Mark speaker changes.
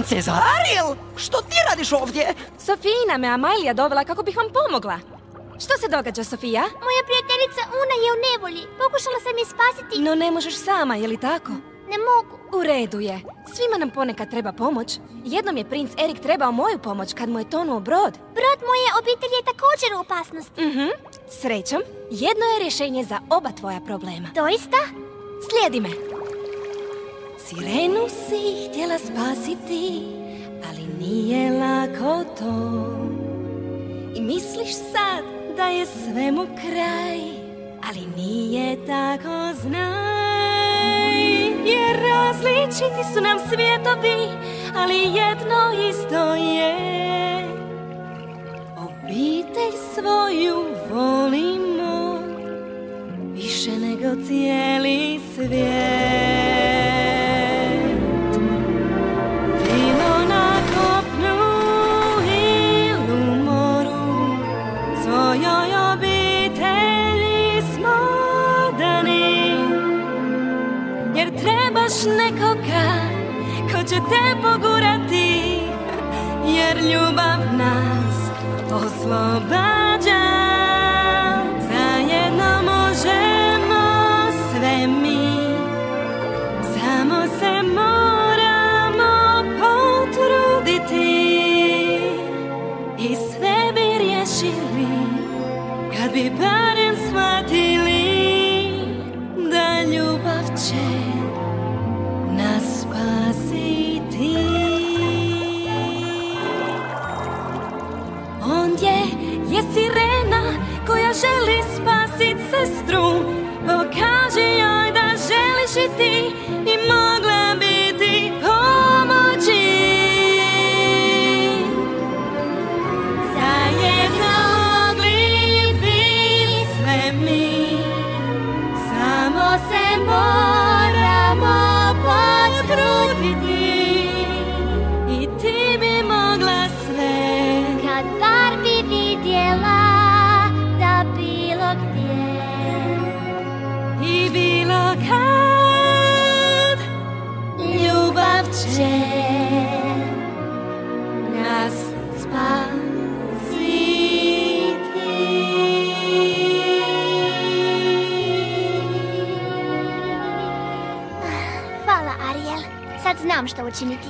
Speaker 1: Princeza Ariel, što ti radiš ovdje?
Speaker 2: Sofijina me Amailija dovela kako bih vam pomogla. Što se događa, Sofija?
Speaker 3: Moja prijateljica Una je u nevolji. Pokušala sam je spasiti.
Speaker 2: No ne možeš sama, je li tako?
Speaker 3: Ne mogu.
Speaker 2: U redu je. Svima nam ponekad treba pomoć. Jednom je princ Erik trebao moju pomoć kad mu je tonuo brod.
Speaker 3: Brod moje obitelji je također u opasnosti.
Speaker 2: Srećom, jedno je rješenje za oba tvoja problema.
Speaker 3: Doista?
Speaker 2: Slijedi me. Sirenu si htjela spasiti, ali nije lako to. I misliš sad da je svemu kraj, ali nije tako, znaj. Jer različiti su nam svijetovi, ali jedno isto je. Obitelj svoju volimo više nego cijeli svijet. Bilo na kopnu ili u moru, svojoj obitelji smo dani. Jer trebaš nekoga ko će te pogurati, jer ljubav nas oslobađa. Zajedno možemo sve mi, samo se moramo potruditi i sve bi riješili kad bi barem shvatili da ljubav će nas spasiti. Ondje je sirena koja želi spasit sestru. Pokaži joj da želiš i ti i mogla bi ti pomoći. Zajedno mogli bi sve mi, samo se moramo potruditi i ti bi mogla sve.
Speaker 3: Kad bar bi vidjela da bilo gdje
Speaker 2: I bilo kad ljubav će nas spasiti.
Speaker 3: Hvala, Ariel. Sad znam što učiniti.